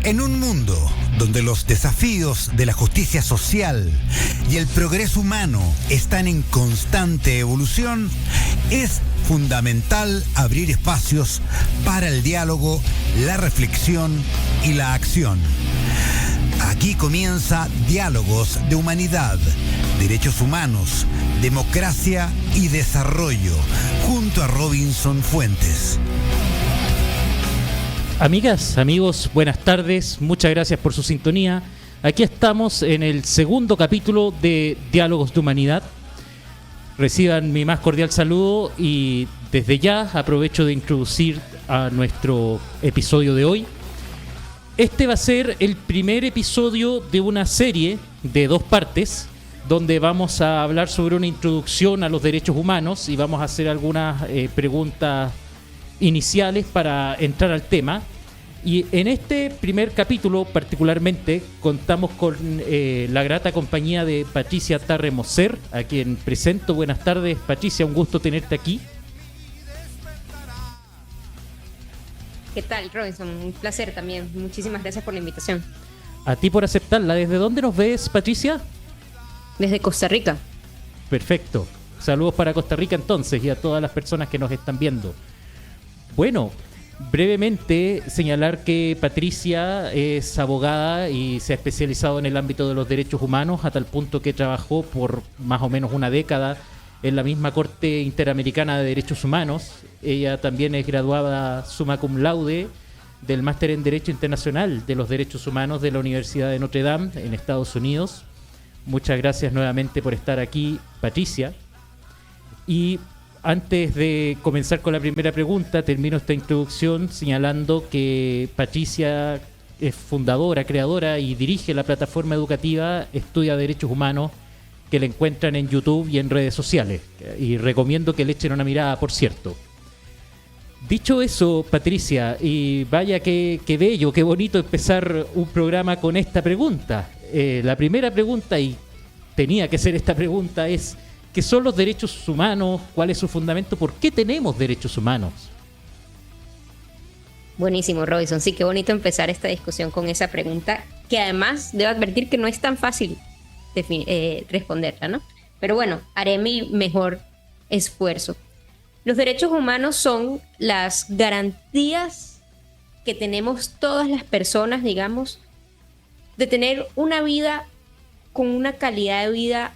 En un mundo donde los desafíos de la justicia social y el progreso humano están en constante evolución, es fundamental abrir espacios para el diálogo, la reflexión y la acción. Aquí comienza Diálogos de Humanidad, Derechos Humanos, Democracia y Desarrollo, junto a Robinson Fuentes. Amigas, amigos, buenas tardes, muchas gracias por su sintonía. Aquí estamos en el segundo capítulo de Diálogos de Humanidad. Reciban mi más cordial saludo y desde ya aprovecho de introducir a nuestro episodio de hoy. Este va a ser el primer episodio de una serie de 2 partes, donde vamos a hablar sobre una introducción a los derechos humanos y vamos a hacer algunas preguntas iniciales para entrar al tema. Y en este primer capítulo particularmente contamos con la grata compañía de Patricia Tarre-Moser, a quien presento. Buenas tardes, Patricia, un gusto tenerte aquí. ¿Qué tal, Robinson? Un placer también. Muchísimas gracias por la invitación. A ti por aceptarla. ¿Desde dónde nos ves, Patricia? Desde Costa Rica. Perfecto. Saludos para Costa Rica entonces y a todas las personas que nos están viendo. Bueno, brevemente señalar que Patricia es abogada y se ha especializado en el ámbito de los derechos humanos a tal punto que trabajó por más o menos una década en la misma Corte Interamericana de Derechos Humanos. Ella también es graduada summa cum laude del Máster en Derecho Internacional de los Derechos Humanos de la Universidad de Notre Dame en Estados Unidos. Muchas gracias nuevamente por estar aquí, Patricia. Y antes de comenzar con la primera pregunta, termino esta introducción señalando que Patricia es fundadora, creadora y dirige la plataforma educativa Estudia Derechos Humanos, que la encuentran en YouTube y en redes sociales. Y recomiendo que le echen una mirada, por cierto. Dicho eso, Patricia, y vaya qué bello, qué bonito empezar un programa con esta pregunta. La primera pregunta, y tenía que ser esta pregunta, es: ¿qué son los derechos humanos? ¿Cuál es su fundamento? ¿Por qué tenemos derechos humanos? Buenísimo, Robinson. Sí, qué bonito empezar esta discusión con esa pregunta, que además debo advertir que no es tan fácil responderla, ¿no? Pero bueno, haré mi mejor esfuerzo. Los derechos humanos son las garantías que tenemos todas las personas, digamos, de tener una vida con una calidad de vida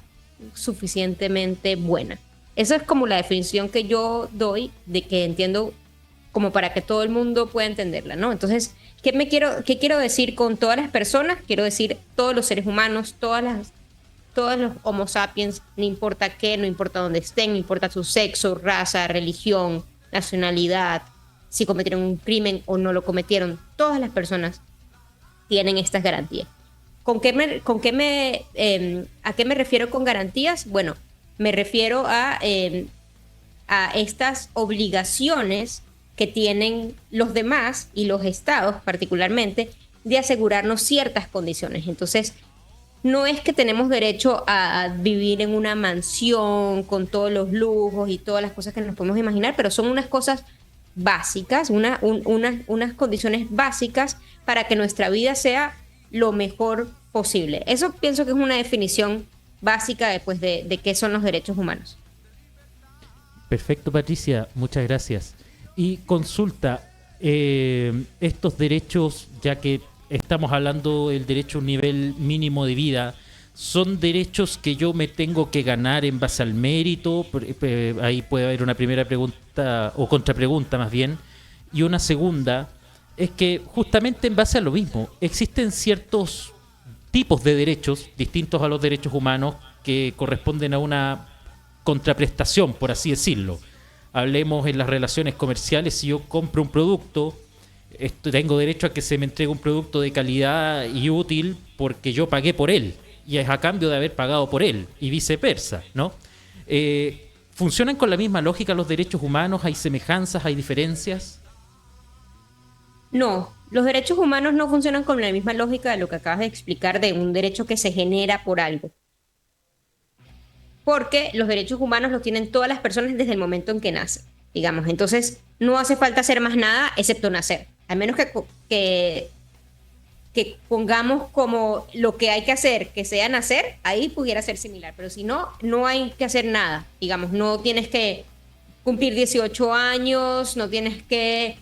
suficientemente buena. Esa es como la definición que yo doy, de que entiendo como para que todo el mundo pueda entenderla, ¿no? Entonces, ¿qué quiero decir con todas las personas? Quiero decir todos los seres humanos, todos los homo sapiens, no importa qué, no importa dónde estén, no importa su sexo, raza, religión, nacionalidad, si cometieron un crimen o no lo cometieron, todas las personas tienen estas garantías. ¿A qué me refiero con garantías? Bueno, me refiero a estas obligaciones que tienen los demás y los estados particularmente de asegurarnos ciertas condiciones. Entonces, no es que tenemos derecho a vivir en una mansión con todos los lujos y todas las cosas que nos podemos imaginar, pero son unas cosas básicas, unas condiciones básicas para que nuestra vida sea lo mejor posible. Eso pienso que es una definición básica después de qué son los derechos humanos. Perfecto, Patricia, muchas gracias. Y consulta, estos derechos, ya que estamos hablando del derecho a un nivel mínimo de vida, ¿son derechos que yo me tengo que ganar en base al mérito? Ahí puede haber una primera pregunta o contrapregunta más bien. Y una segunda es que justamente en base a lo mismo, existen ciertos tipos de derechos distintos a los derechos humanos que corresponden a una contraprestación, por así decirlo. Hablemos en las relaciones comerciales. Si yo compro un producto, tengo derecho a que se me entregue un producto de calidad y útil porque yo pagué por él y es a cambio de haber pagado por él y viceversa, ¿no? ¿Funcionan con la misma lógica los derechos humanos? ¿Hay semejanzas? ¿Hay diferencias? No, los derechos humanos no funcionan con la misma lógica de lo que acabas de explicar, de un derecho que se genera por algo. Porque los derechos humanos los tienen todas las personas desde el momento en que nacen, digamos. Entonces, no hace falta hacer más nada excepto nacer. A menos que que pongamos como lo que hay que hacer, que sea nacer, ahí pudiera ser similar, pero si no, no hay que hacer nada, digamos, no tienes que cumplir 18 años, no tienes que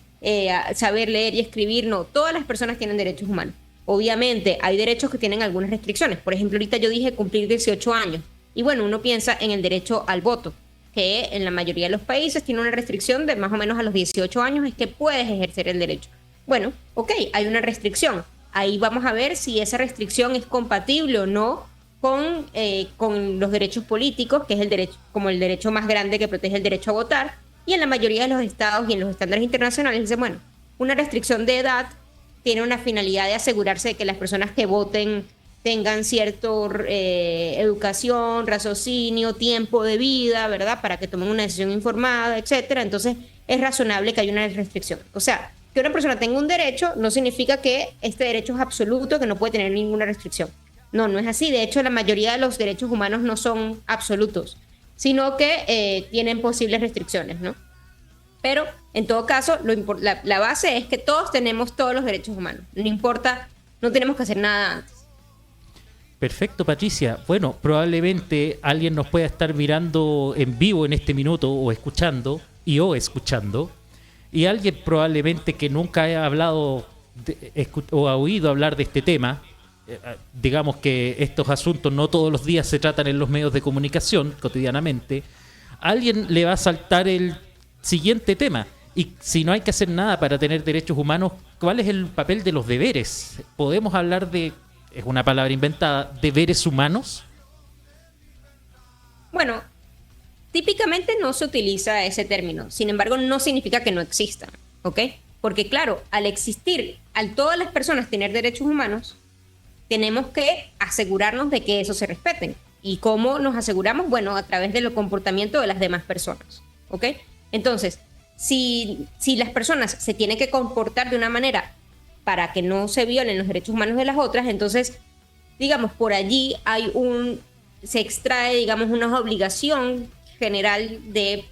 saber leer y escribir, no, todas las personas tienen derechos humanos. Obviamente hay derechos que tienen algunas restricciones, por ejemplo, ahorita yo dije cumplir 18 años, y bueno, uno piensa en el derecho al voto, que en la mayoría de los países tiene una restricción de más o menos a los 18 años, es que puedes ejercer el derecho. Bueno, ok, hay una restricción. Ahí vamos a ver si esa restricción es compatible o no con los derechos políticos, que es el derecho, como el derecho más grande que protege el derecho a votar. Y en la mayoría de los estados y en los estándares internacionales dicen, bueno, una restricción de edad tiene una finalidad de asegurarse de que las personas que voten tengan cierta educación, raciocinio, tiempo de vida, ¿verdad? Para que tomen una decisión informada, etcétera. Entonces, es razonable que haya una restricción. O sea, que una persona tenga un derecho no significa que este derecho es absoluto, que no puede tener ninguna restricción. No, no es así. De hecho, la mayoría de los derechos humanos no son absolutos, sino que tienen posibles restricciones, ¿no? Pero, en todo caso, la base es que todos tenemos todos los derechos humanos. No importa, no tenemos que hacer nada antes. Perfecto, Patricia. Bueno, probablemente alguien nos pueda estar mirando en vivo en este minuto o escuchando, y alguien probablemente que nunca haya hablado o ha oído hablar de este tema. Digamos que estos asuntos no todos los días se tratan en los medios de comunicación cotidianamente. A alguien le va a saltar el siguiente tema. Y si no hay que hacer nada para tener derechos humanos, ¿cuál es el papel de los deberes? ¿Podemos hablar de, es una palabra inventada, deberes humanos? Bueno, típicamente no se utiliza ese término, sin embargo no significa que no existan, ¿ok? Porque claro, al todas las personas tener derechos humanos, tenemos que asegurarnos de que esos se respeten. ¿Y cómo nos aseguramos? Bueno, a través del comportamiento de las demás personas, ¿ok? Entonces, si las personas se tienen que comportar de una manera para que no se violen los derechos humanos de las otras, entonces, digamos, por allí se extrae, digamos, una obligación general de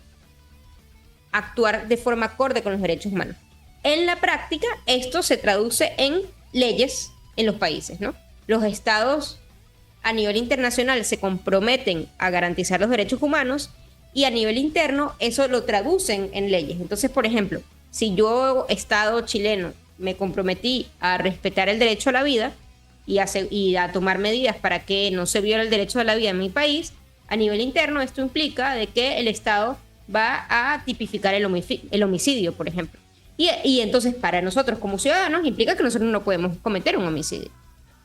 actuar de forma acorde con los derechos humanos. En la práctica, esto se traduce en leyes en los países, ¿no? Los estados a nivel internacional se comprometen a garantizar los derechos humanos y a nivel interno eso lo traducen en leyes. Entonces, por ejemplo, si yo, estado chileno, me comprometí a respetar el derecho a la vida y a tomar medidas para que no se viole el derecho a la vida en mi país, a nivel interno esto implica de que el Estado va a tipificar el homicidio, por ejemplo. Y entonces para nosotros como ciudadanos implica que nosotros no podemos cometer un homicidio,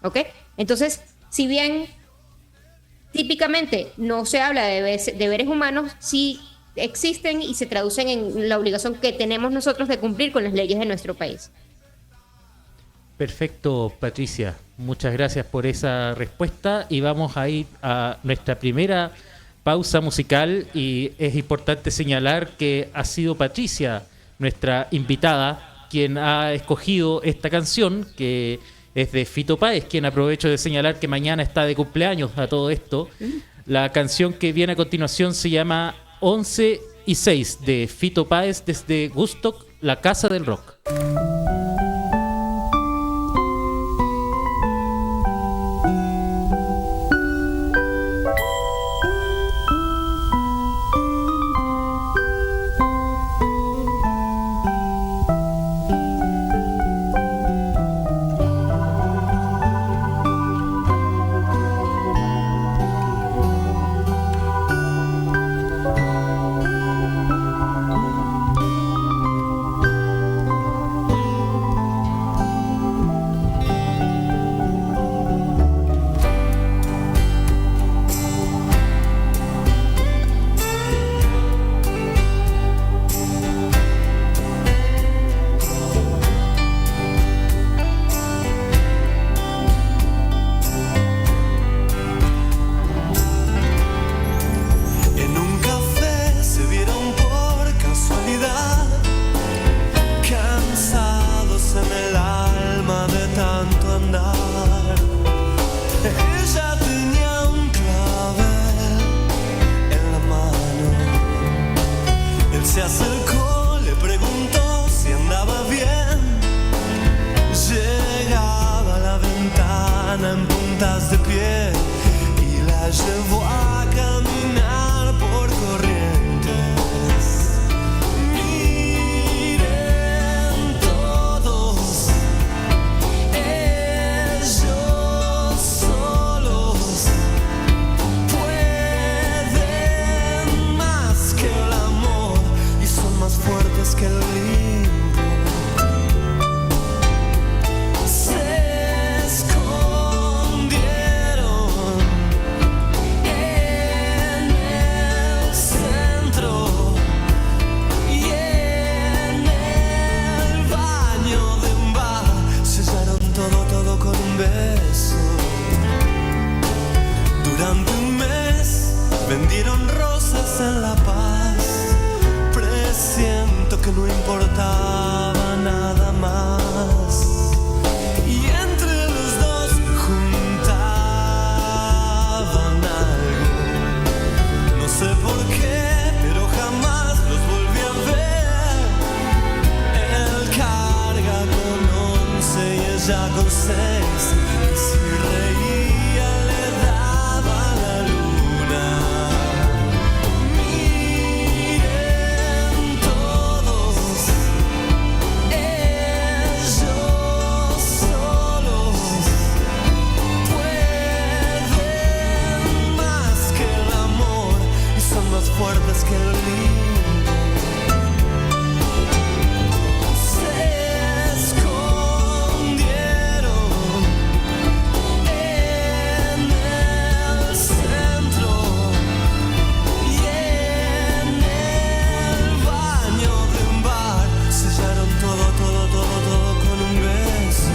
¿ok? Entonces, si bien típicamente no se habla de deberes humanos, sí existen y se traducen en la obligación que tenemos nosotros de cumplir con las leyes de nuestro país. Perfecto, Patricia. Muchas gracias por esa respuesta y vamos a ir a nuestra primera pausa musical y es importante señalar que ha sido Patricia, nuestra invitada, quien ha escogido esta canción que es de Fito Páez, quien aprovecho de señalar que mañana está de cumpleaños a todo esto. La canción que viene a continuación se llama 11 y 6 de Fito Páez desde Woodstock, la casa del rock. juntas de pie y las llevo a caminar por corrientes. Miren todos, ellos solos pueden más que el amor y son más fuertes que el limbo. Durante un mes vendieron rosas en La Paz. Presiento que no importaba nada más. Y entre los dos juntaban algo. No sé por qué, pero jamás los volví a ver. Él carga con 11 y ella con 6. Y si reía le daba la luna. Miren todos, ellos solos pueden más que el amor y son más fuertes que el limbo. Se escondieron en el centro y en el baño de un bar. Sellaron todo con un beso.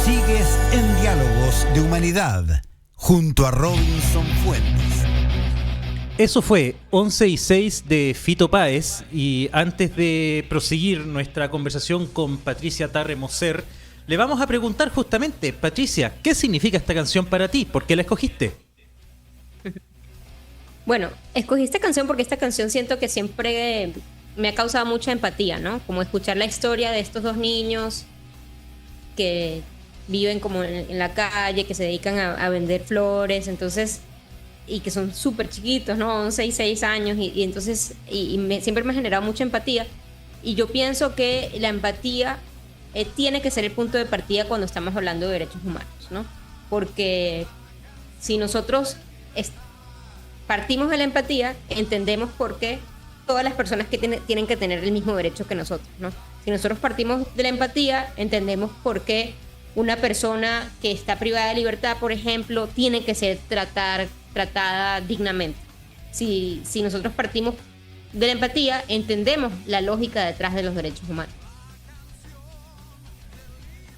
Sigues en Diálogos de Humanidad junto a Robinson Fuentes. Eso fue 11 y 6 de Fito Páez, y antes de proseguir nuestra conversación con Patricia Tarre Moser, le vamos a preguntar justamente, Patricia, ¿qué significa esta canción para ti? ¿Por qué la escogiste? Bueno, escogí esta canción porque esta canción siento que siempre me ha causado mucha empatía, ¿no? Como escuchar la historia de estos dos niños que viven como en la calle, que se dedican a vender flores, entonces, y que son súper chiquitos, ¿no? 11 y 6 años, y entonces, siempre me ha generado mucha empatía. Y yo pienso que la empatía tiene que ser el punto de partida cuando estamos hablando de derechos humanos, ¿no? Porque si nosotros partimos de la empatía, entendemos por qué todas las personas que tienen que tener el mismo derecho que nosotros, ¿no? Si nosotros partimos de la empatía, entendemos por qué una persona que está privada de libertad, por ejemplo, tiene que ser tratada dignamente. Si nosotros partimos de la empatía, entendemos la lógica detrás de los derechos humanos.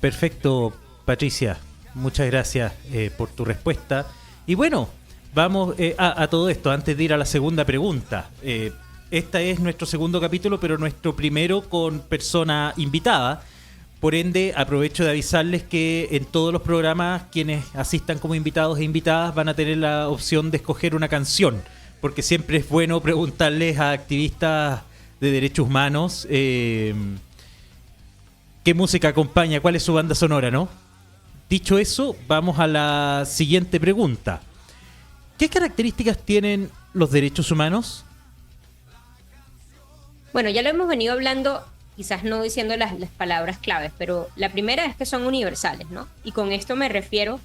Perfecto, Patricia. Muchas gracias por tu respuesta. Y bueno, vamos a todo esto, antes de ir a la segunda pregunta. Este es nuestro segundo capítulo, pero nuestro primero con persona invitada. Por ende, aprovecho de avisarles que en todos los programas quienes asistan como invitados e invitadas van a tener la opción de escoger una canción, porque siempre es bueno preguntarles a activistas de derechos humanos qué música acompaña, cuál es su banda sonora, ¿no? Dicho eso, vamos a la siguiente pregunta. ¿Qué características tienen los derechos humanos? Bueno, ya lo hemos venido hablando, quizás no diciendo las palabras claves, pero la primera es que son universales, ¿no? Y con esto me refiero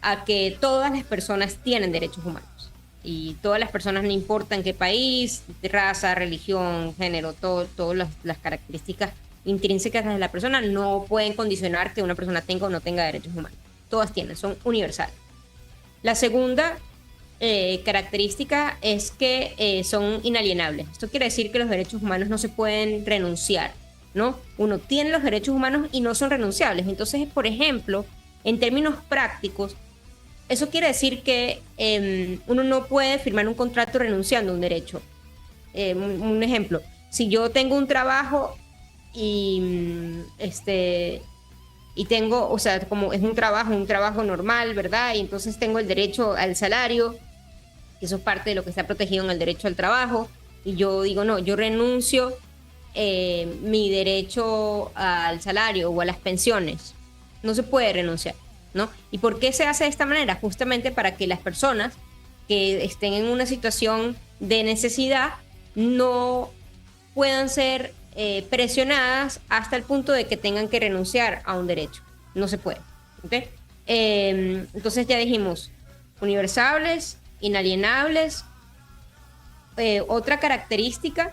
a que todas las personas tienen derechos humanos. Y todas las personas, no importa en qué país, raza, religión, género, todas las características intrínsecas de la persona no pueden condicionar que una persona tenga o no tenga derechos humanos. Todas tienen, son universales. La segunda característica es que son inalienables. Esto quiere decir que los derechos humanos no se pueden renunciar, ¿no? Uno tiene los derechos humanos y no son renunciables. Entonces, por ejemplo, en términos prácticos, eso quiere decir que uno no puede firmar un contrato renunciando a un derecho. Un ejemplo, si yo tengo un trabajo y tengo, o sea, como es un trabajo normal, ¿verdad? Y entonces tengo el derecho al salario, que eso es parte de lo que está protegido en el derecho al trabajo, y yo digo, no, yo renuncio mi derecho al salario o a las pensiones. No se puede renunciar, ¿no? ¿Y por qué se hace de esta manera? Justamente para que las personas que estén en una situación de necesidad no puedan ser presionadas hasta el punto de que tengan que renunciar a un derecho. No se puede, ¿okay? Entonces ya dijimos, universales, inalienables. Otra característica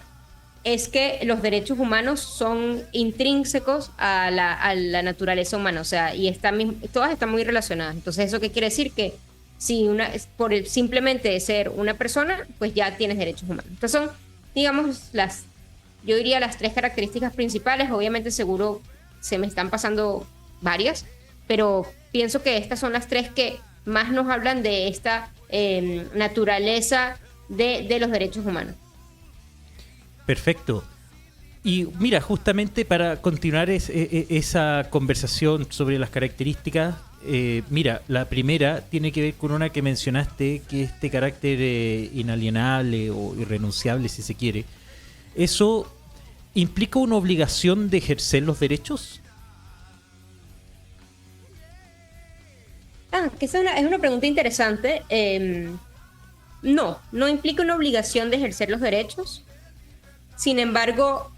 es que los derechos humanos son intrínsecos a la naturaleza humana, o sea, y todas están muy relacionadas. Entonces, ¿eso qué quiere decir? Que si por el simplemente ser una persona, pues ya tienes derechos humanos. Entonces son, digamos, yo diría las 3 características principales. Obviamente seguro se me están pasando varias, pero pienso que estas son las 3 que más nos hablan de esta naturaleza de los derechos humanos. Perfecto. Y mira, justamente para continuar esa conversación sobre las características, mira, la primera tiene que ver con una que mencionaste, que este carácter inalienable o irrenunciable, si se quiere. ¿Eso implica una obligación de ejercer los derechos? Que es una pregunta interesante. No implica una obligación de ejercer los derechos. Sin embargo,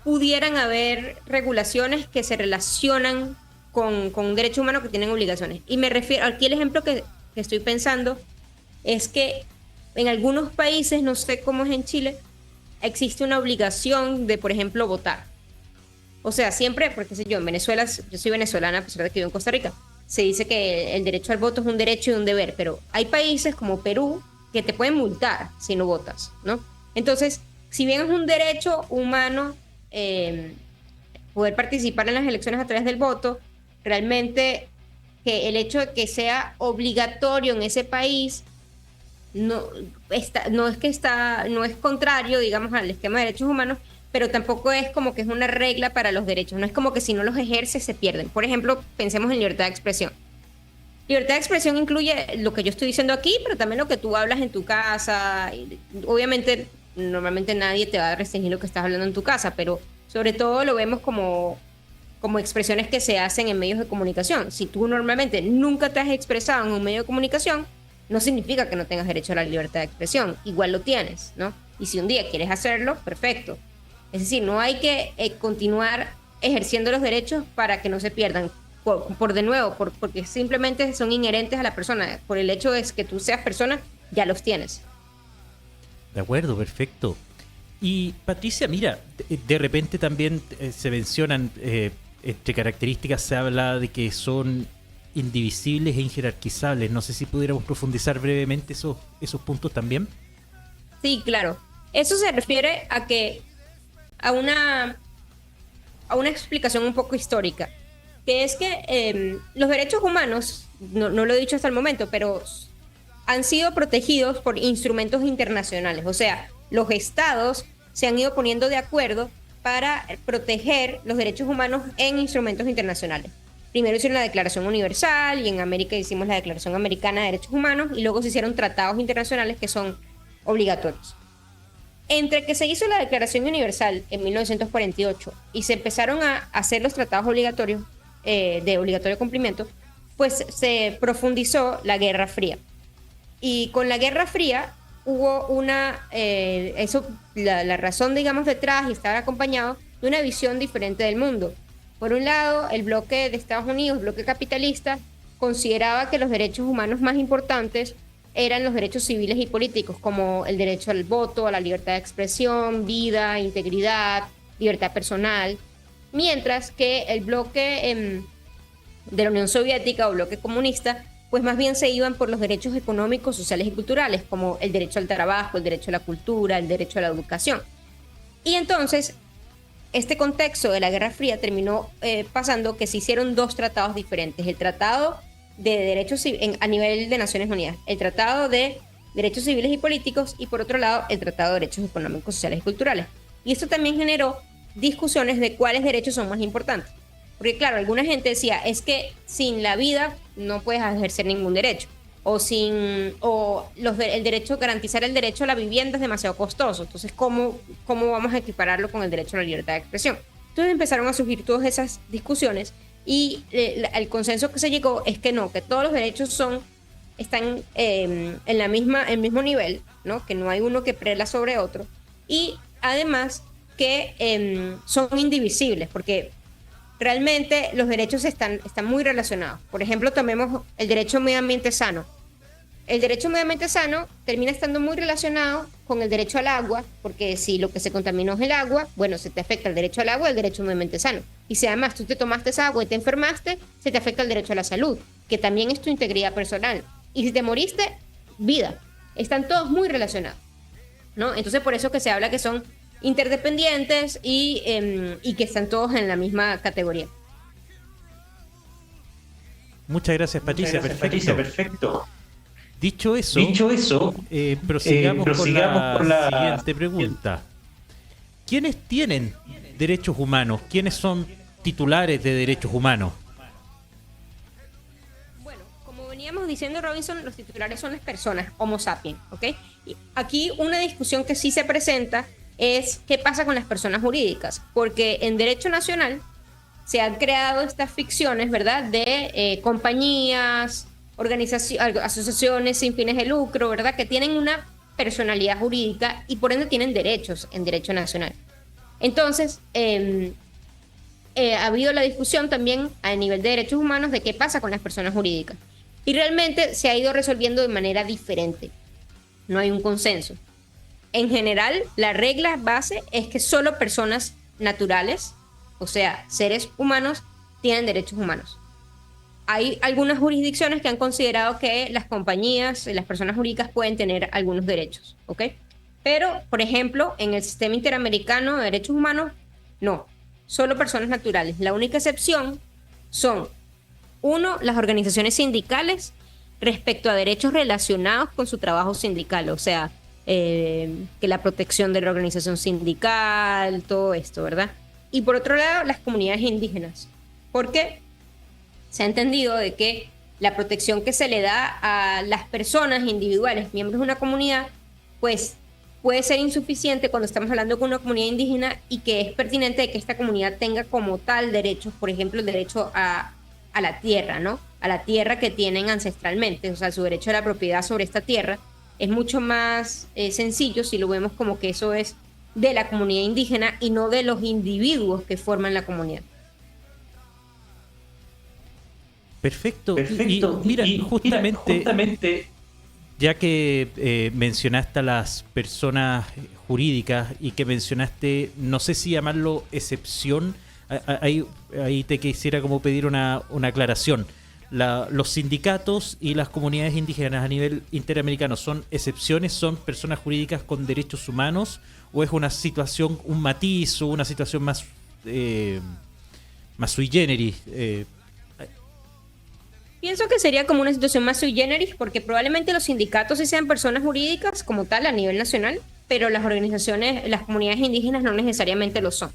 pudieran haber regulaciones que se relacionan con derechos humanos que tienen obligaciones. Y me refiero, aquí el ejemplo que estoy pensando es que en algunos países, no sé cómo es en Chile, existe una obligación de, por ejemplo, votar. O sea, siempre, porque sé yo, en Venezuela, yo soy venezolana a pesar de que vivo en Costa Rica, se dice que el derecho al voto es un derecho y un deber, pero hay países como Perú que te pueden multar si no votas, ¿no? Entonces, si bien es un derecho humano poder participar en las elecciones a través del voto, realmente que el hecho de que sea obligatorio en ese país no es contrario, digamos, al esquema de derechos humanos, pero tampoco es como que es una regla para los derechos. No es como que si no los ejerces se pierden. Por ejemplo, pensemos en libertad de expresión. Libertad de expresión incluye lo que yo estoy diciendo aquí, pero también lo que tú hablas en tu casa. Obviamente, normalmente nadie te va a restringir lo que estás hablando en tu casa, pero sobre todo lo vemos como expresiones que se hacen en medios de comunicación. Si tú normalmente nunca te has expresado en un medio de comunicación, no significa que no tengas derecho a la libertad de expresión. Igual lo tienes, ¿no? Y si un día quieres hacerlo, perfecto. Es decir, no hay que continuar ejerciendo los derechos para que no se pierdan. Porque simplemente son inherentes a la persona. Por el hecho de que tú seas persona, ya los tienes. De acuerdo, perfecto. Y Patricia, mira, de repente también se mencionan, entre características se habla de que son indivisibles e injerarquizables. No sé si pudiéramos profundizar brevemente esos puntos también. Sí, claro. Eso se refiere a una explicación un poco histórica, que es que los derechos humanos, no lo he dicho hasta el momento, pero han sido protegidos por instrumentos internacionales. O sea, los estados se han ido poniendo de acuerdo para proteger los derechos humanos en instrumentos internacionales. Primero hicieron la Declaración Universal y en América hicimos la Declaración Americana de Derechos Humanos y luego se hicieron tratados internacionales que son obligatorios. Entre que se hizo la Declaración Universal en 1948 y se empezaron a hacer los tratados obligatorios de obligatorio cumplimiento, pues se profundizó la Guerra Fría. Y con la Guerra Fría hubo la razón, digamos, detrás y estaba acompañado de una visión diferente del mundo. Por un lado, el bloque de Estados Unidos, el bloque capitalista, consideraba que los derechos humanos más importantes eran los derechos civiles y políticos, como el derecho al voto, a la libertad de expresión, vida, integridad, libertad personal, mientras que el bloque de la Unión Soviética o bloque comunista, pues más bien se iban por los derechos económicos, sociales y culturales, como el derecho al trabajo, el derecho a la cultura, el derecho a la educación. Y entonces, este contexto de la Guerra Fría terminó pasando que se hicieron dos tratados diferentes. El Tratado de Derechos a nivel de Naciones Unidas, el Tratado de Derechos Civiles y Políticos y por otro lado el Tratado de Derechos Económicos, Sociales y Culturales. Y esto también generó discusiones de cuáles derechos son más importantes. Porque claro, alguna gente decía, es que sin la vida no puedes ejercer ningún derecho. El derecho, garantizar el derecho a la vivienda es demasiado costoso. Entonces, ¿cómo vamos a equipararlo con el derecho a la libertad de expresión? Entonces empezaron a surgir todas esas discusiones y el consenso que se llegó es que no, que todos los derechos están en el mismo nivel, ¿no? Que no hay uno que prela sobre otro. Y además que son indivisibles, porque realmente los derechos están muy relacionados. Por ejemplo, tomemos el derecho a un medio ambiente sano. El derecho a un medio ambiente sano termina estando muy relacionado con el derecho al agua, porque si lo que se contaminó es el agua, bueno, se te afecta el derecho al agua y el derecho a un medio ambiente sano. Y si además tú te tomaste esa agua y te enfermaste, se te afecta el derecho a la salud, que también es tu integridad personal. Y si te moriste, vida. Están todos muy relacionados, ¿no? Entonces por eso que se habla que son interdependientes y que están todos en la misma categoría. Muchas gracias, Patricia. Perfecto. Dicho eso, prosigamos con la siguiente pregunta. ¿Quiénes tienen derechos humanos? ¿Quiénes son titulares de derechos humanos? Bueno, como veníamos diciendo, Robinson, los titulares son las personas, Homo sapiens, ¿ok? Y aquí una discusión que sí se presenta es qué pasa con las personas jurídicas, porque en derecho nacional se han creado estas ficciones, ¿verdad?, de compañías, asociaciones sin fines de lucro, ¿verdad?, que tienen una personalidad jurídica y por ende tienen derechos en derecho nacional. Entonces, ha habido la discusión también a nivel de derechos humanos de qué pasa con las personas jurídicas. Y realmente se ha ido resolviendo de manera diferente. No hay un consenso. En general, la regla base es que solo personas naturales, o sea, seres humanos, tienen derechos humanos. Hay algunas jurisdicciones que han considerado que las compañías, las personas jurídicas pueden tener algunos derechos, ¿ok? Pero, por ejemplo, en el sistema interamericano de derechos humanos, no, solo personas naturales. La única excepción son, uno, las organizaciones sindicales respecto a derechos relacionados con su trabajo sindical, o sea, que la protección de la organización sindical, todo esto, ¿verdad? Y por otro lado, las comunidades indígenas, porque se ha entendido de que la protección que se le da a las personas individuales, miembros de una comunidad, pues puede ser insuficiente cuando estamos hablando con una comunidad indígena y que es pertinente de que esta comunidad tenga como tal derechos, por ejemplo, el derecho a la tierra, ¿no? A la tierra que tienen ancestralmente, o sea, su derecho a la propiedad sobre esta tierra es mucho más sencillo si lo vemos como que eso es de la comunidad indígena y no de los individuos que forman la comunidad. Perfecto. Y mira, justamente ya que mencionaste a las personas jurídicas y que mencionaste, no sé si llamarlo excepción, ahí te quisiera como pedir una aclaración. Los sindicatos y las comunidades indígenas a nivel interamericano, ¿son excepciones? ¿Son personas jurídicas con derechos humanos? ¿O es una situación, un matiz o una situación más sui generis? Pienso que sería como una situación más sui generis, porque probablemente los sindicatos sí sean personas jurídicas como tal a nivel nacional, pero las organizaciones, las comunidades indígenas no necesariamente lo son.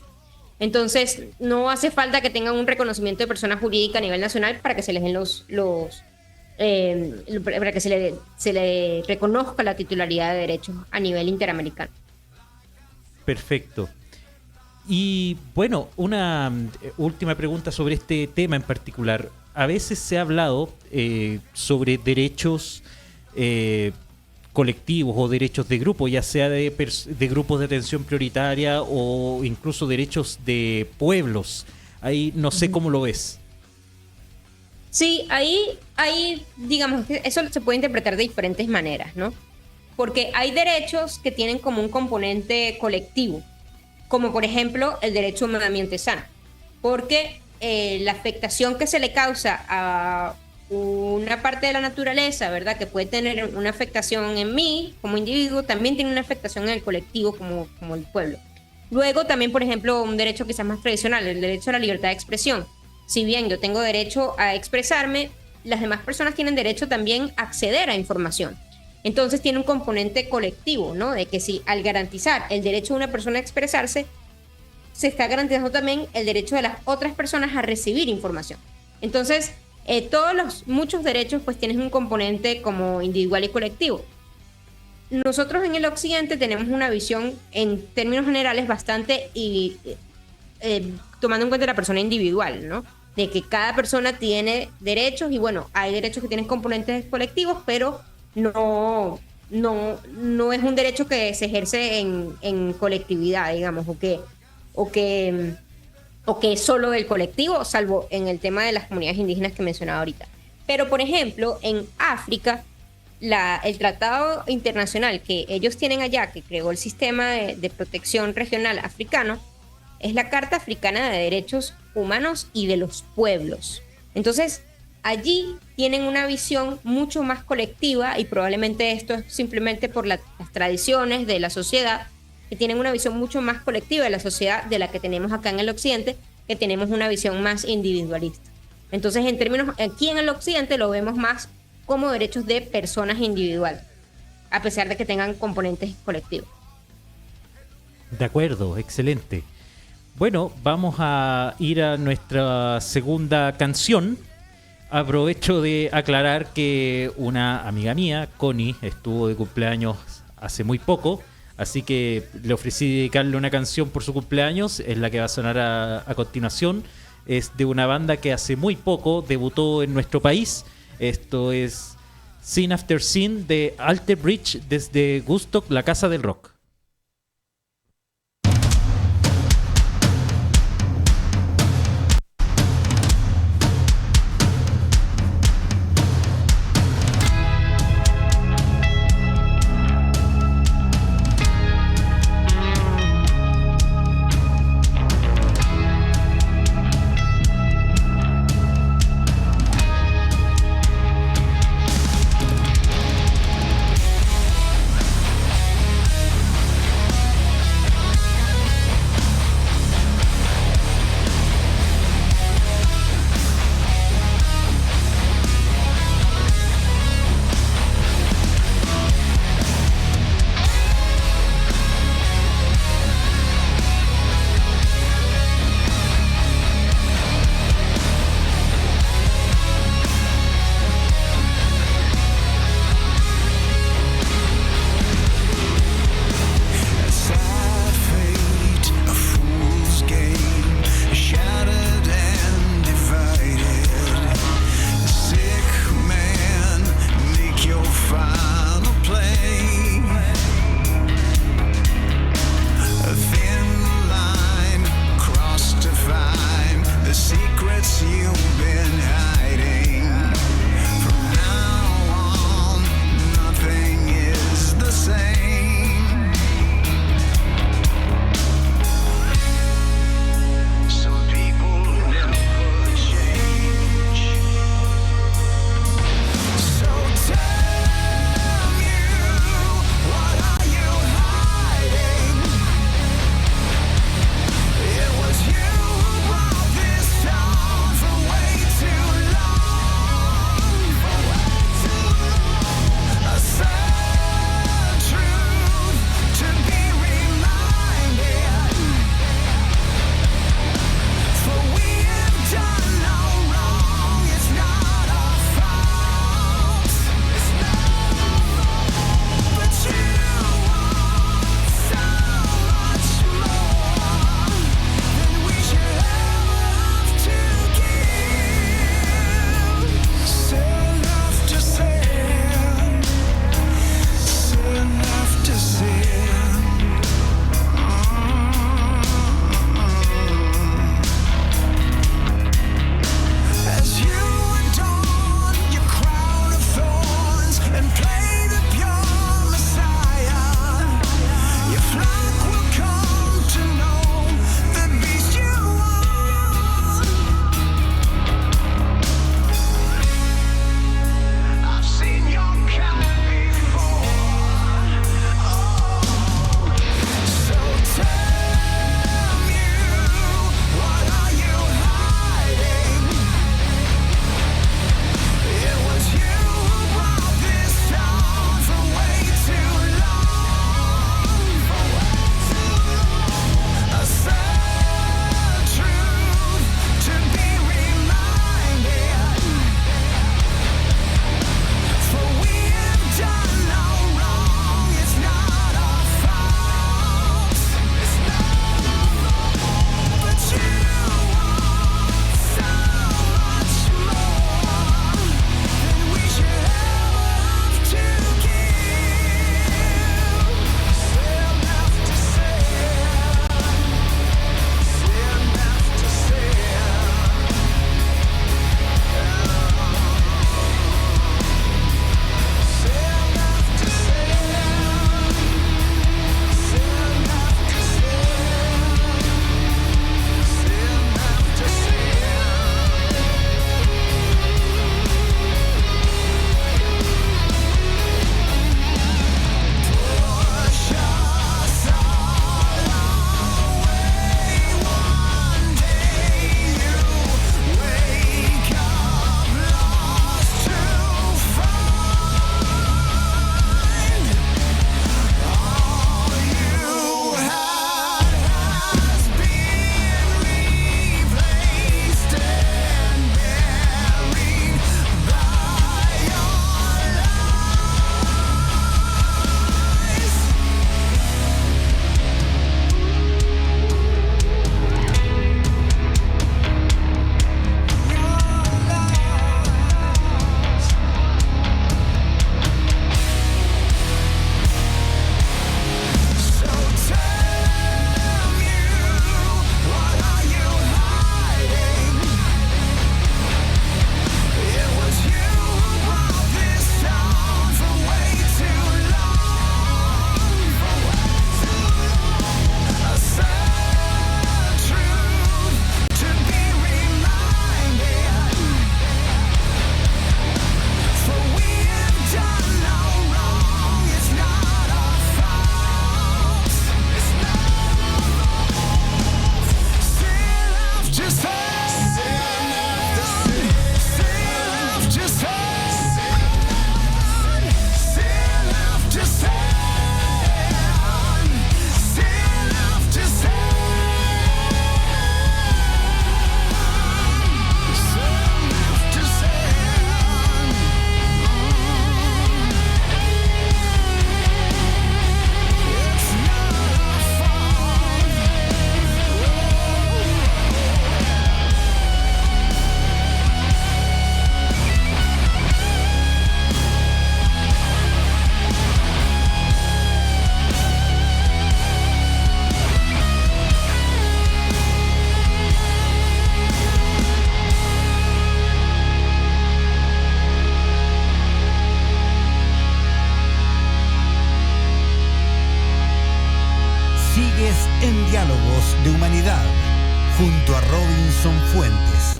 Entonces, no hace falta que tengan un reconocimiento de persona jurídica a nivel nacional para que se les den para que se le reconozca la titularidad de derechos a nivel interamericano. Perfecto. Y bueno, una última pregunta sobre este tema en particular. A veces se ha hablado sobre derechos colectivos o derechos de grupo, ya sea de grupos de atención prioritaria o incluso derechos de pueblos. Ahí no sé cómo lo ves. Sí, ahí, digamos, que eso se puede interpretar de diferentes maneras, ¿no? Porque hay derechos que tienen como un componente colectivo, como por ejemplo el derecho a un medio ambiente sano, porque la afectación que se le causa a una parte de la naturaleza, ¿verdad? Que puede tener una afectación en mí como individuo, también tiene una afectación en el colectivo como el pueblo. Luego también, por ejemplo, un derecho quizás más tradicional, el derecho a la libertad de expresión. Si bien yo tengo derecho a expresarme, las demás personas tienen derecho también a acceder a información. Entonces tiene un componente colectivo, ¿no? De que si al garantizar el derecho de una persona a expresarse, se está garantizando también el derecho de las otras personas a recibir información. Entonces, muchos derechos pues tienen un componente como individual y colectivo. Nosotros en el occidente tenemos una visión en términos generales bastante tomando en cuenta la persona individual, ¿no? De que cada persona tiene derechos y bueno, hay derechos que tienen componentes colectivos, pero no es un derecho que se ejerce en colectividad, digamos, o que es solo del colectivo, salvo en el tema de las comunidades indígenas que mencionaba ahorita. Pero, por ejemplo, en África, el tratado internacional que ellos tienen allá, que creó el sistema de protección regional africano, es la Carta Africana de Derechos Humanos y de los Pueblos. Entonces, allí tienen una visión mucho más colectiva y probablemente esto es simplemente por las tradiciones de la sociedad, que tienen una visión mucho más colectiva de la sociedad de la que tenemos acá en el occidente, que tenemos una visión más individualista. Entonces, en términos, aquí en el occidente lo vemos más como derechos de personas individuales, a pesar de que tengan componentes colectivos. De acuerdo, excelente. Bueno, vamos a ir a nuestra segunda canción. Aprovecho de aclarar que una amiga mía, Connie, estuvo de cumpleaños hace muy poco, así que le ofrecí dedicarle una canción por su cumpleaños, es la que va a sonar a continuación. Es de una banda que hace muy poco debutó en nuestro país. Esto es Sin After Sin de Alter Bridge desde Woodstock, la casa del rock. Diálogos de Humanidad, junto a Robinson Fuentes.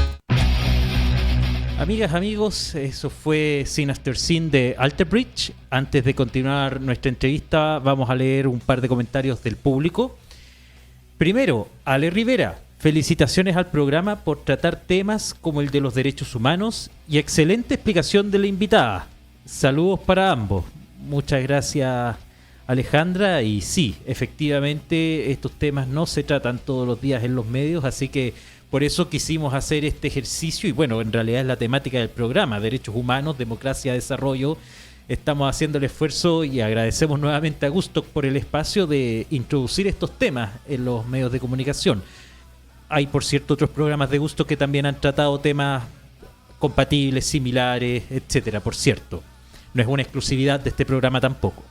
Amigas, amigos, eso fue Scene After Scene de Alter Bridge. Antes de continuar nuestra entrevista, vamos a leer un par de comentarios del público. Primero, Ale Rivera. Felicitaciones al programa por tratar temas como el de los derechos humanos y excelente explicación de la invitada. Saludos para ambos. Muchas gracias, Alejandra. Y sí, efectivamente, estos temas no se tratan todos los días en los medios, así que por eso quisimos hacer este ejercicio y bueno, en realidad es la temática del programa, derechos humanos, democracia, desarrollo. Estamos haciendo el esfuerzo y agradecemos nuevamente a Gusto por el espacio de introducir estos temas en los medios de comunicación. Hay, por cierto, otros programas de Gusto que también han tratado temas compatibles, similares, etcétera, por cierto. No es una exclusividad de este programa tampoco.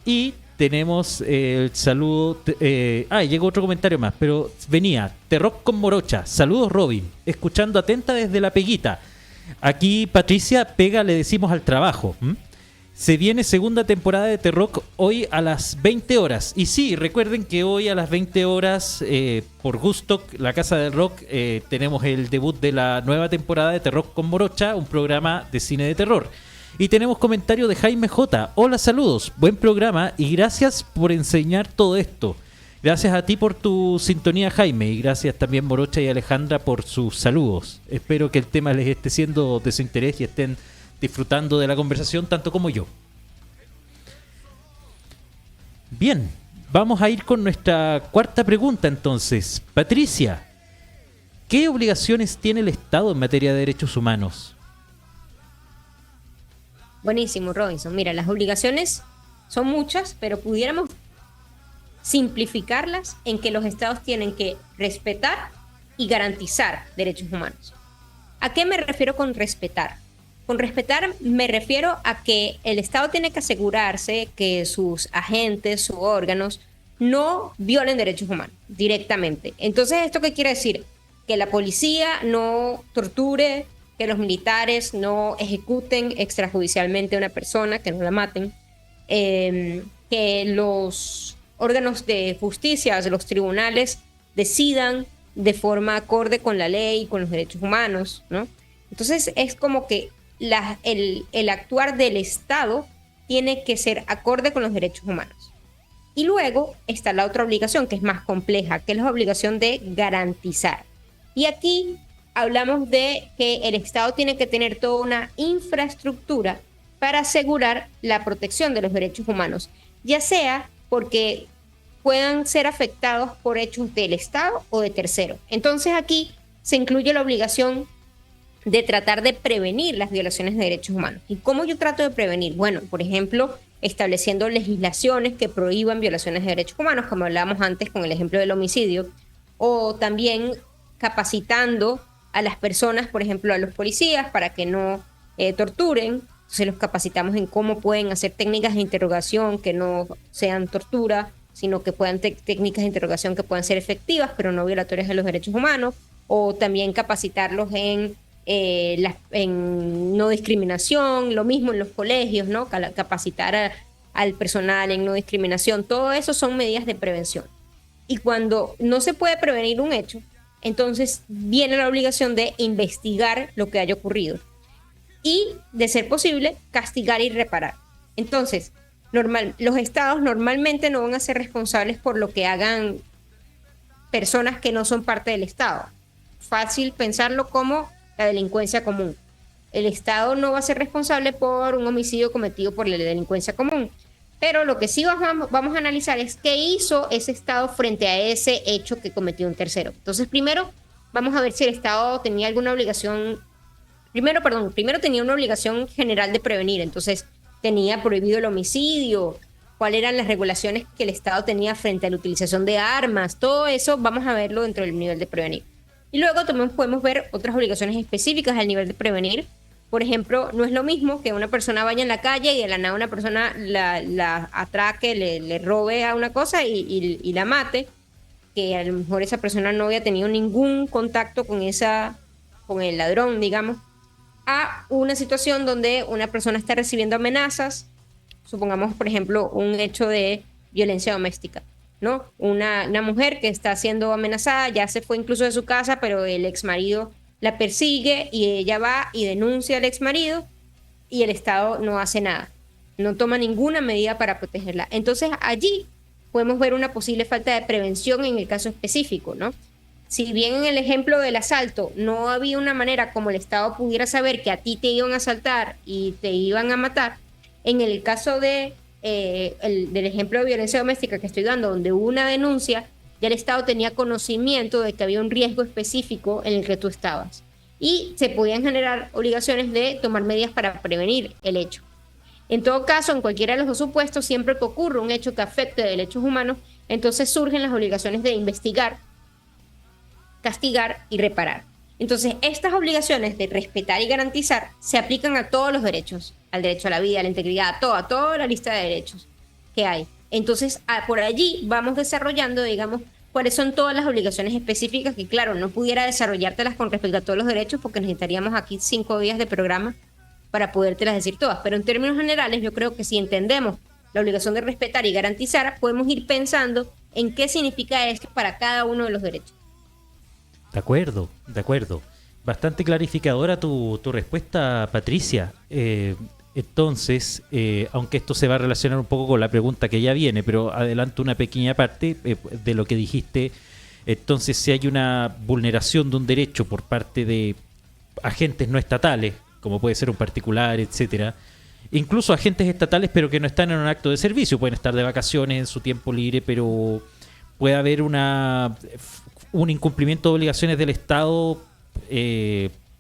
Y tenemos el saludo. Llegó otro comentario más, pero venía. Terroc con Morocha. Saludos, Robin. Escuchando atenta desde La Peguita. Aquí, Patricia, pega, le decimos al trabajo. Se viene segunda temporada de Terroc hoy a las 20 horas. Y sí, recuerden que hoy a las 20 horas, por Gusto, la Casa del Rock, tenemos el debut de la nueva temporada de Terroc con Morocha, un programa de cine de terror. Y tenemos comentario de Jaime J. Hola, saludos, buen programa y gracias por enseñar todo esto. Gracias a ti por tu sintonía, Jaime, y gracias también Morocha y Alejandra por sus saludos. Espero que el tema les esté siendo de su interés y estén disfrutando de la conversación tanto como yo. Bien, vamos a ir con nuestra cuarta pregunta entonces. Patricia, ¿qué obligaciones tiene el Estado en materia de derechos humanos? Buenísimo, Robinson. Mira, las obligaciones son muchas, pero pudiéramos simplificarlas en que los estados tienen que respetar y garantizar derechos humanos. ¿A qué me refiero con respetar? Con respetar me refiero a que el Estado tiene que asegurarse que sus agentes, sus órganos, no violen derechos humanos directamente. Entonces, ¿esto qué quiere decir? Que la policía no torture, que los militares no ejecuten extrajudicialmente a una persona, que no la maten, que los órganos de justicia, los tribunales, decidan de forma acorde con la ley y con los derechos humanos, ¿no? Entonces es como que el actuar del Estado tiene que ser acorde con los derechos humanos. Y luego está la otra obligación que es más compleja, que es la obligación de garantizar. Y aquí hablamos de que el Estado tiene que tener toda una infraestructura para asegurar la protección de los derechos humanos, ya sea porque puedan ser afectados por hechos del Estado o de terceros. Entonces aquí se incluye la obligación de tratar de prevenir las violaciones de derechos humanos. ¿Y cómo yo trato de prevenir? Bueno, por ejemplo, estableciendo legislaciones que prohíban violaciones de derechos humanos, como hablábamos antes con el ejemplo del homicidio, o también capacitando a las personas, por ejemplo, a los policías, para que no torturen. Entonces los capacitamos en cómo pueden hacer técnicas de interrogación que no sean tortura, sino que puedan técnicas de interrogación que puedan ser efectivas, pero no violatorias de los derechos humanos, o también capacitarlos en no discriminación, lo mismo en los colegios, ¿no? Capacitar al personal en no discriminación. Todo eso son medidas de prevención. Y cuando no se puede prevenir un hecho, entonces viene la obligación de investigar lo que haya ocurrido y, de ser posible, castigar y reparar. Entonces, los estados normalmente no van a ser responsables por lo que hagan personas que no son parte del Estado. Fácil pensarlo como la delincuencia común. El Estado no va a ser responsable por un homicidio cometido por la delincuencia común. Pero lo que sí vamos a analizar es qué hizo ese Estado frente a ese hecho que cometió un tercero. Entonces, primero vamos a ver si el Estado tenía alguna obligación. Primero tenía una obligación general de prevenir. Entonces, tenía prohibido el homicidio, cuáles eran las regulaciones que el Estado tenía frente a la utilización de armas. Todo eso vamos a verlo dentro del nivel de prevenir. Y luego también podemos ver otras obligaciones específicas al nivel de prevenir. Por ejemplo, no es lo mismo que una persona vaya en la calle y de la nada una persona la atraque, le robe a una cosa y la mate, que a lo mejor esa persona no había tenido ningún contacto con el ladrón, digamos, a una situación donde una persona está recibiendo amenazas, supongamos, por ejemplo, un hecho de violencia doméstica. ¿no? Una mujer que está siendo amenazada, ya se fue incluso de su casa, pero el exmarido la persigue y ella va y denuncia al exmarido y el Estado no hace nada, no toma ninguna medida para protegerla. Entonces allí podemos ver una posible falta de prevención en el caso específico, ¿no? Si bien en el ejemplo del asalto no había una manera como el Estado pudiera saber que a ti te iban a asaltar y te iban a matar, en el caso del ejemplo de violencia doméstica que estoy dando, donde hubo una denuncia, ya el Estado tenía conocimiento de que había un riesgo específico en el que tú estabas. Y se podían generar obligaciones de tomar medidas para prevenir el hecho. En todo caso, en cualquiera de los dos supuestos, siempre que ocurre un hecho que afecte derechos humanos, entonces surgen las obligaciones de investigar, castigar y reparar. Entonces, estas obligaciones de respetar y garantizar se aplican a todos los derechos, al derecho a la vida, a la integridad, a toda la lista de derechos que hay. Entonces, por allí vamos desarrollando, digamos, cuáles son todas las obligaciones específicas que, claro, no pudiera desarrollártelas con respecto a todos los derechos porque necesitaríamos aquí 5 días de programa para podértelas decir todas. Pero en términos generales, yo creo que si entendemos la obligación de respetar y garantizar, podemos ir pensando en qué significa esto para cada uno de los derechos. De acuerdo, de acuerdo. Bastante clarificadora tu respuesta, Patricia. Entonces, aunque esto se va a relacionar un poco con la pregunta que ya viene, pero adelanto una pequeña parte de lo que dijiste. Entonces, si hay una vulneración de un derecho por parte de agentes no estatales, como puede ser un particular, etcétera, incluso agentes estatales pero que no están en un acto de servicio, pueden estar de vacaciones en su tiempo libre, pero puede haber un incumplimiento de obligaciones del Estado,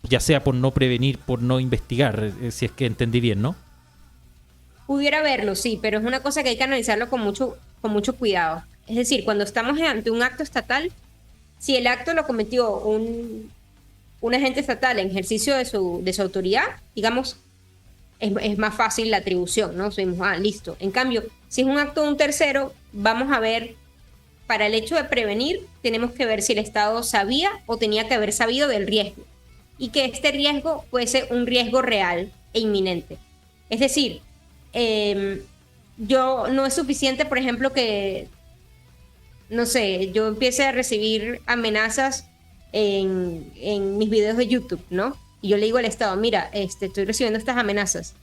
ya sea por no prevenir, por no investigar, si es que entendí bien, ¿no? Pudiera verlo, sí, pero es una cosa que hay que analizarlo con mucho cuidado. Es decir, cuando estamos ante un acto estatal, si el acto lo cometió un agente estatal en ejercicio de su autoridad, digamos, es más fácil la atribución, ¿no? Subimos, listo. En cambio, si es un acto de un tercero, vamos a ver, para el hecho de prevenir, tenemos que ver si el Estado sabía o tenía que haber sabido del riesgo. Y que este riesgo puede ser un riesgo real e inminente. Es decir, yo no es suficiente, por ejemplo, que, no sé, yo empiece a recibir amenazas en mis videos de YouTube, ¿no? Y yo le digo al Estado, mira, estoy recibiendo estas amenazas.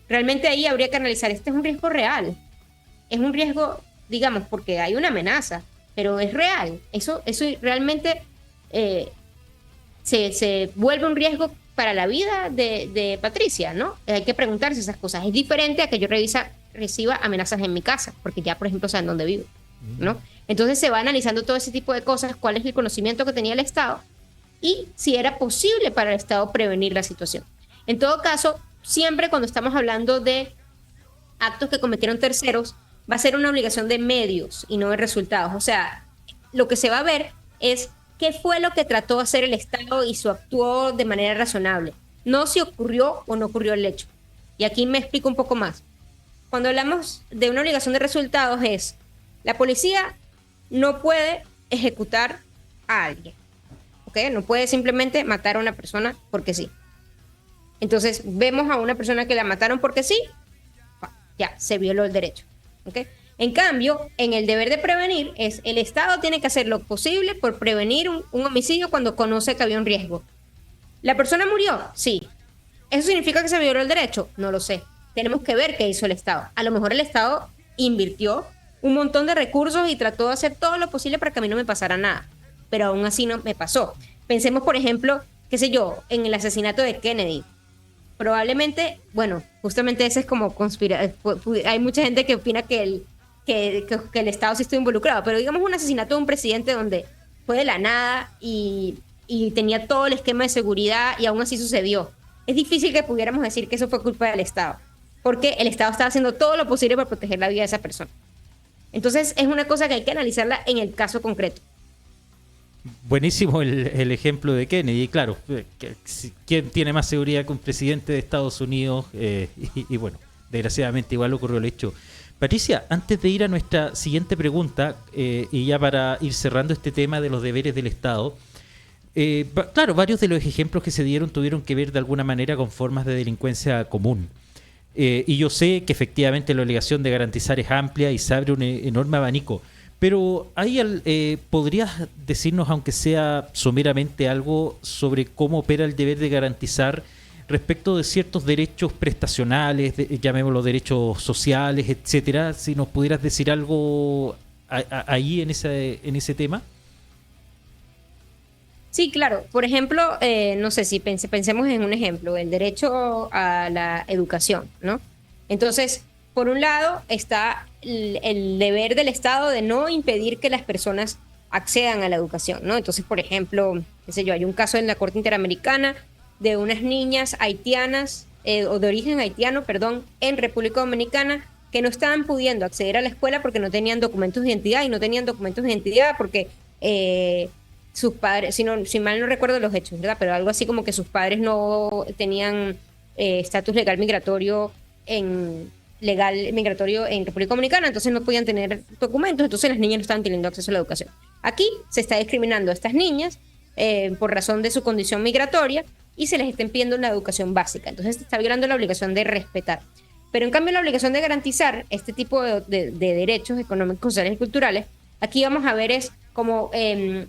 Realmente ahí habría que analizar, este es un riesgo real. Es un riesgo, digamos, porque hay una amenaza, pero es real. Eso realmente se vuelve un riesgo para la vida de Patricia, ¿no? Hay que preguntarse esas cosas. Es diferente a que yo reciba amenazas en mi casa, porque ya, por ejemplo, saben dónde vivo, ¿no? Entonces se va analizando todo ese tipo de cosas, cuál es el conocimiento que tenía el Estado y si era posible para el Estado prevenir la situación. En todo caso, siempre cuando estamos hablando de actos que cometieron terceros, va a ser una obligación de medios y no de resultados. O sea, lo que se va a ver es qué fue lo que trató de hacer el Estado y si actuó de manera razonable. No si ocurrió o no ocurrió el hecho. Y aquí me explico un poco más. Cuando hablamos de una obligación de resultados es, la policía no puede ejecutar a alguien, ¿ok? No puede simplemente matar a una persona porque sí. Entonces, vemos a una persona que la mataron porque sí, ya, se violó el derecho, ¿ok? En cambio, en el deber de prevenir, el Estado tiene que hacer lo posible por prevenir un homicidio cuando conoce que había un riesgo. ¿La persona murió? Sí. ¿Eso significa que se violó el derecho? No lo sé. Tenemos que ver qué hizo el Estado. A lo mejor el Estado invirtió un montón de recursos y trató de hacer todo lo posible para que a mí no me pasara nada. Pero aún así no me pasó. Pensemos, por ejemplo, qué sé yo, en el asesinato de Kennedy. Probablemente, bueno, justamente ese es como hay mucha gente que opina que el Estado sí estuvo involucrado, pero digamos un asesinato de un presidente donde fue de la nada y tenía todo el esquema de seguridad y aún así sucedió. Es difícil que pudiéramos decir que eso fue culpa del Estado, porque el Estado estaba haciendo todo lo posible para proteger la vida de esa persona. Entonces es una cosa que hay que analizarla en el caso concreto. Buenísimo el ejemplo de Kennedy, claro. ¿Quién tiene más seguridad que un presidente de Estados Unidos? Y bueno, desgraciadamente igual ocurrió el hecho. Patricia, antes de ir a nuestra siguiente pregunta, y ya para ir cerrando este tema de los deberes del Estado, claro, varios de los ejemplos que se dieron tuvieron que ver de alguna manera con formas de delincuencia común. Y yo sé que efectivamente la obligación de garantizar es amplia y se abre un enorme abanico. Pero ¿podrías decirnos, aunque sea someramente, algo sobre cómo opera el deber de garantizar respecto de ciertos derechos prestacionales, llamémoslo derechos sociales, etcétera? Si nos pudieras decir algo ahí en ese tema. Sí, claro. Por ejemplo, no sé si pensemos en un ejemplo, el derecho a la educación, ¿no? Entonces, por un lado está el deber del Estado de no impedir que las personas accedan a la educación, ¿no? Entonces, por ejemplo, qué sé yo, hay un caso en la Corte Interamericana de unas niñas haitianas, o de origen haitiano, perdón, en República Dominicana, que no estaban pudiendo acceder a la escuela porque no tenían documentos de identidad, y no tenían documentos de identidad porque sus padres, si mal no recuerdo los hechos, ¿verdad? Pero algo así como que sus padres no tenían estatus legal migratorio en República Dominicana, entonces no podían tener documentos, entonces las niñas no estaban teniendo acceso a la educación. Aquí se está discriminando a estas niñas por razón de su condición migratoria y se les está impidiendo la educación básica, entonces se está violando la obligación de respetar. Pero en cambio la obligación de garantizar este tipo de derechos económicos, sociales y culturales, aquí vamos a ver es como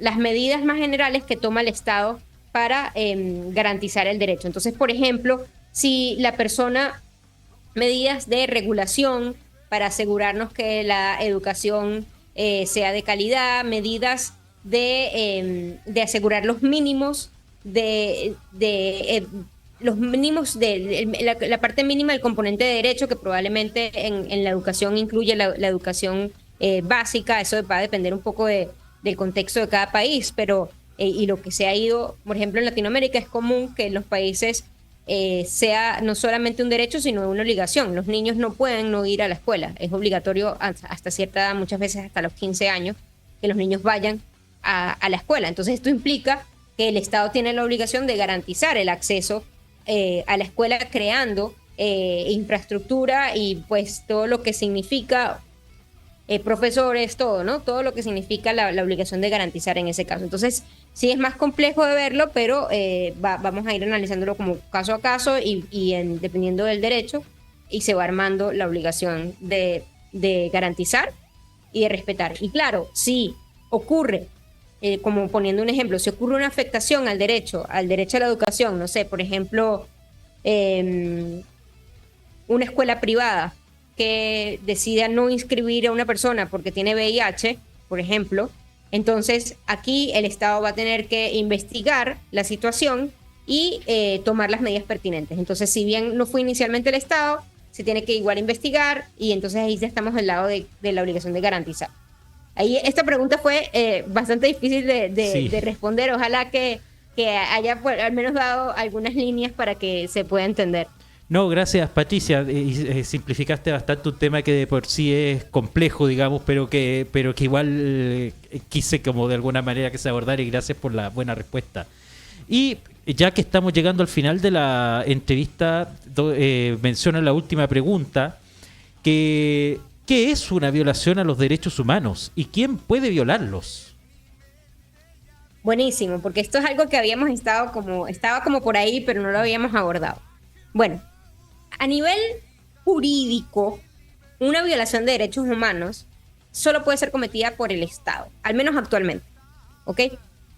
las medidas más generales que toma el Estado para garantizar el derecho. Entonces, por ejemplo, si la persona, medidas de regulación para asegurarnos que la educación sea de calidad, medidas de asegurar los mínimos la parte mínima del componente de derecho, que probablemente en la educación incluye la educación básica. Eso va a depender un poco del contexto de cada país, pero y lo que se ha ido, por ejemplo, en Latinoamérica es común que en los países sea no solamente un derecho, sino una obligación. Los niños no pueden no ir a la escuela, es obligatorio hasta cierta edad, muchas veces hasta los 15 años, que los niños vayan a la escuela. Entonces esto implica que el Estado tiene la obligación de garantizar el acceso a la escuela, creando infraestructura y pues todo lo que significa profesores, todo, ¿no? Todo lo que significa la obligación de garantizar en ese caso. Entonces, sí es más complejo de verlo, pero vamos a ir analizándolo como caso a caso y dependiendo del derecho, y se va armando la obligación de garantizar y de respetar. Y claro, si ocurre, como poniendo un ejemplo, si ocurre una afectación al derecho a la educación, no sé, por ejemplo, una escuela privada que decida no inscribir a una persona porque tiene VIH, por ejemplo, entonces aquí el Estado va a tener que investigar la situación y tomar las medidas pertinentes. Entonces, si bien no fue inicialmente el Estado, se tiene que igual investigar, y entonces ahí ya estamos del lado de la obligación de garantizar. Ahí esta pregunta fue bastante difícil de responder. Ojalá que haya al menos dado algunas líneas para que se pueda entender. No, gracias, Patricia. Simplificaste bastante un tema que de por sí es complejo, digamos, pero que igual quise como de alguna manera que se abordara, y gracias por la buena respuesta. Y ya que estamos llegando al final de la entrevista, menciono la última pregunta, ¿qué es una violación a los derechos humanos y quién puede violarlos? Buenísimo, porque esto es algo que estaba como por ahí, pero no lo habíamos abordado. Bueno, a nivel jurídico, una violación de derechos humanos solo puede ser cometida por el Estado, al menos actualmente, ¿ok?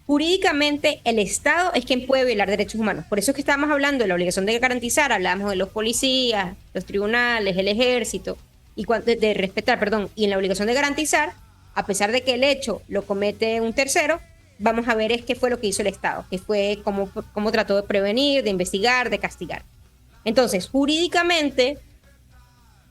Jurídicamente, el Estado es quien puede violar derechos humanos. Por eso es que estábamos hablando de la obligación de garantizar, hablamos de los policías, los tribunales, el ejército, y de respetar, y en la obligación de garantizar, a pesar de que el hecho lo comete un tercero, vamos a ver qué fue lo que hizo el Estado, qué fue cómo trató de prevenir, de investigar, de castigar. Entonces, jurídicamente,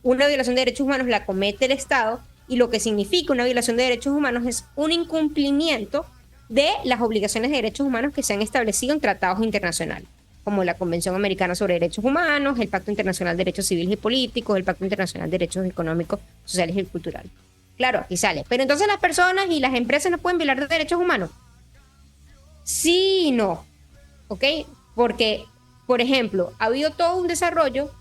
una violación de derechos humanos la comete el Estado, y lo que significa una violación de derechos humanos es un incumplimiento de las obligaciones de derechos humanos que se han establecido en tratados internacionales, como la Convención Americana sobre Derechos Humanos, el Pacto Internacional de Derechos Civiles y Políticos, el Pacto Internacional de Derechos Económicos, Sociales y Culturales. Claro, aquí sale. Pero entonces las personas y las empresas no pueden violar derechos humanos. Sí y no, ¿ok? Porque, por ejemplo, ha habido todo un desarrollo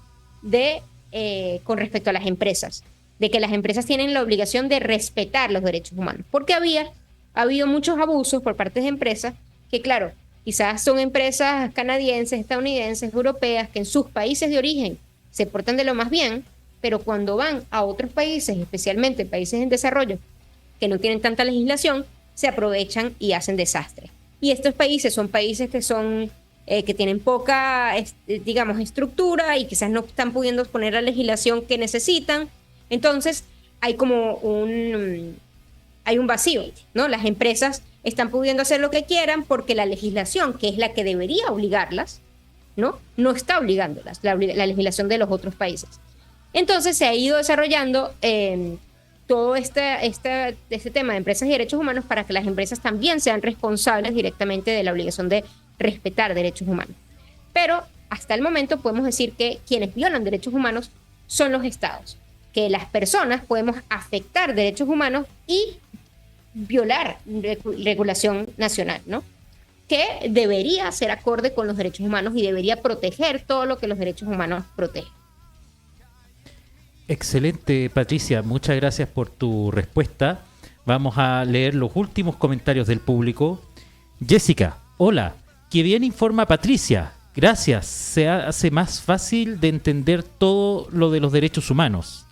con respecto a las empresas, de que las empresas tienen la obligación de respetar los derechos humanos, porque ha habido muchos abusos por parte de empresas que, claro, quizás son empresas canadienses, estadounidenses, europeas, que en sus países de origen se portan de lo más bien, pero cuando van a otros países, especialmente países en desarrollo, que no tienen tanta legislación, se aprovechan y hacen desastres. Y estos países son países que son que tienen poca, digamos, estructura y quizás no están pudiendo poner la legislación que necesitan. Entonces hay como hay un vacío, ¿no? Las empresas están pudiendo hacer lo que quieran porque la legislación, que es la que debería obligarlas, no está obligándolas, la legislación de los otros países. Entonces se ha ido desarrollando todo este tema de empresas y derechos humanos para que las empresas también sean responsables directamente de la obligación de respetar derechos humanos. Pero hasta el momento podemos decir que quienes violan derechos humanos son los estados, que las personas podemos afectar derechos humanos y violar regulación nacional, ¿no? Que debería ser acorde con los derechos humanos y debería proteger todo lo que los derechos humanos protegen. Excelente, Patricia. Muchas gracias por tu respuesta. Vamos a leer los últimos comentarios del público. Jessica, hola. Qué bien informa Patricia. Gracias. Se hace más fácil de entender todo lo de los derechos humanos.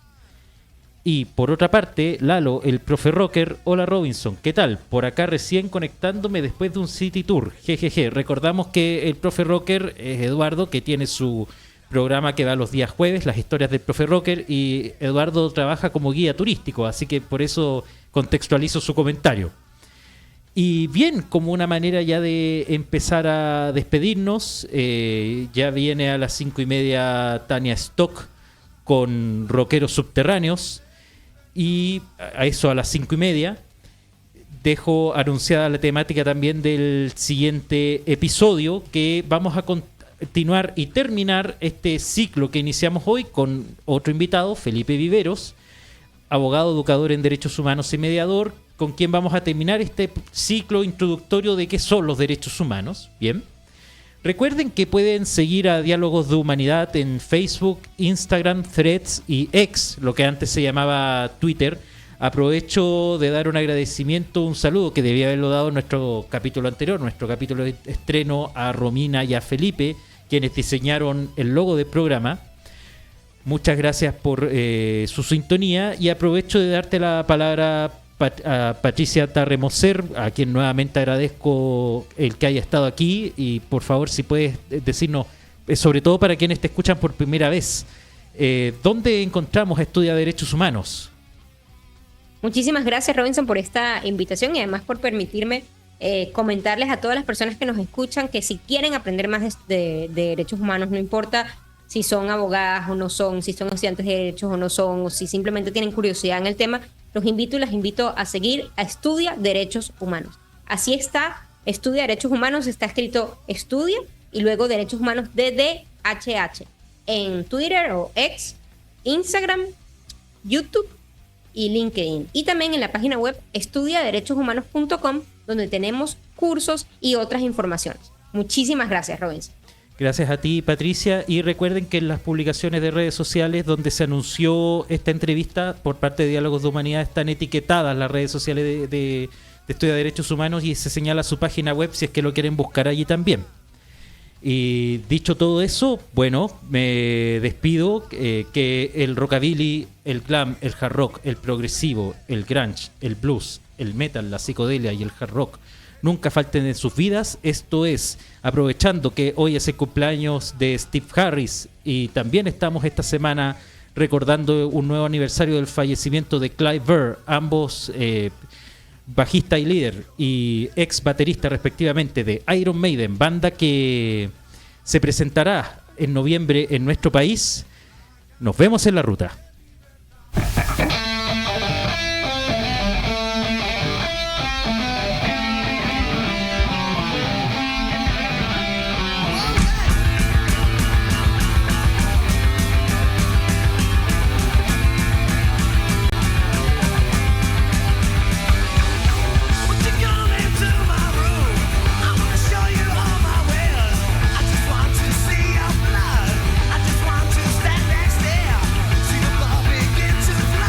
Y por otra parte, Lalo, el profe Rocker. Hola Robinson, ¿qué tal? Por acá recién conectándome después de un City Tour. Jejeje. Recordamos que el profe Rocker es Eduardo, que tiene su programa que va los días jueves, las historias del profe Rocker, y Eduardo trabaja como guía turístico, así que por eso contextualizo su comentario. Y bien, como una manera ya de empezar a despedirnos, ya viene a las 5:30 Tania Stock con Rockeros Subterráneos, y a eso a las 5:30 dejo anunciada la temática también del siguiente episodio, que vamos a continuar y terminar este ciclo que iniciamos hoy con otro invitado, Felipe Viveros, abogado, educador en derechos humanos y mediador, con quien vamos a terminar este ciclo introductorio de qué son los derechos humanos. Bien. Recuerden que pueden seguir a Diálogos de Humanidad en Facebook, Instagram, Threads y X, lo que antes se llamaba Twitter. Aprovecho de dar un agradecimiento, un saludo que debía haberlo dado en nuestro capítulo anterior, nuestro capítulo de estreno, a Romina y a Felipe, quienes diseñaron el logo del programa. Muchas gracias por su sintonía, y aprovecho de darte la palabra a Patricia Tarremoser, a quien nuevamente agradezco el que haya estado aquí, y por favor si puedes decirnos, sobre todo para quienes te escuchan por primera vez, ¿dónde encontramos Estudia Derechos Humanos? Muchísimas gracias, Robinson, por esta invitación y además por permitirme comentarles a todas las personas que nos escuchan que si quieren aprender más de derechos humanos, no importa si son abogadas o no son, si son estudiantes de derechos o no son, o si simplemente tienen curiosidad en el tema, los invito y las invito a seguir a Estudia Derechos Humanos. Así está, Estudia Derechos Humanos, está escrito Estudia y luego Derechos Humanos DDHH en Twitter o X, Instagram, YouTube y LinkedIn. Y también en la página web estudiaderechoshumanos.com, donde tenemos cursos y otras informaciones. Muchísimas gracias, Robinson. Gracias a ti, Patricia, y recuerden que en las publicaciones de redes sociales donde se anunció esta entrevista por parte de Diálogos de Humanidad están etiquetadas las redes sociales de Estudia Derechos Humanos, y se señala su página web si es que lo quieren buscar allí también. Y dicho todo eso, bueno, me despido, que el rockabilly, el glam, el hard rock, el progresivo, el grunge, el blues, el metal, la psicodelia y el hard rock nunca falten en sus vidas. Esto es, aprovechando que hoy es el cumpleaños de Steve Harris, y también estamos esta semana recordando un nuevo aniversario del fallecimiento de Clive Burr, ambos bajista y líder y ex baterista respectivamente de Iron Maiden, banda que se presentará en noviembre en nuestro país. Nos vemos en la ruta. See the ball begin to fly.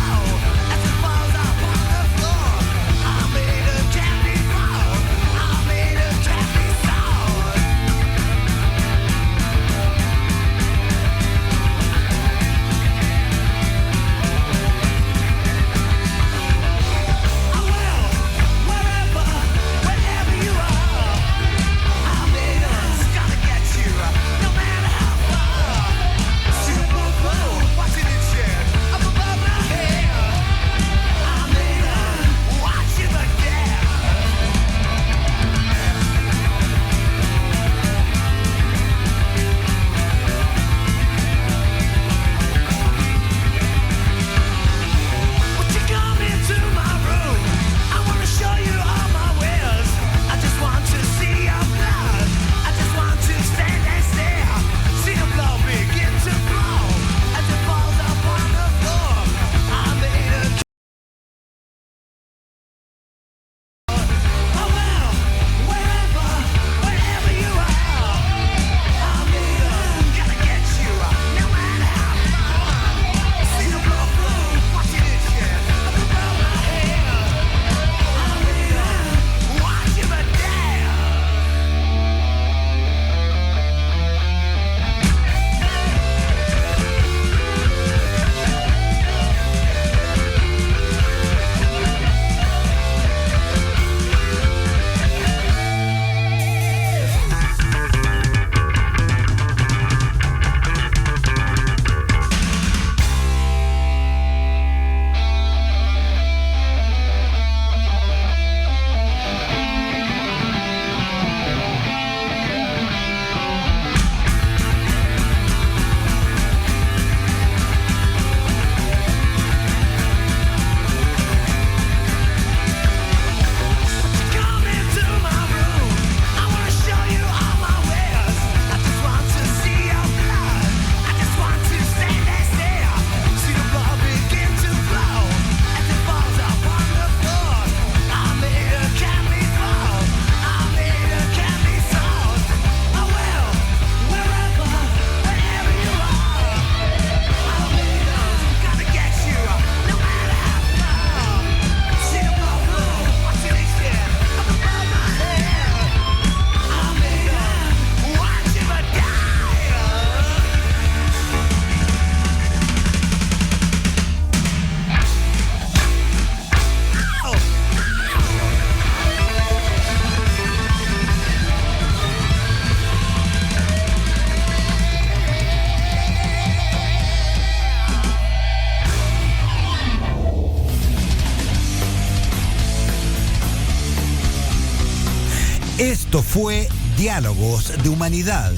Esto fue Diálogos de Humanidad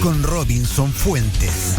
con Robinson Fuentes.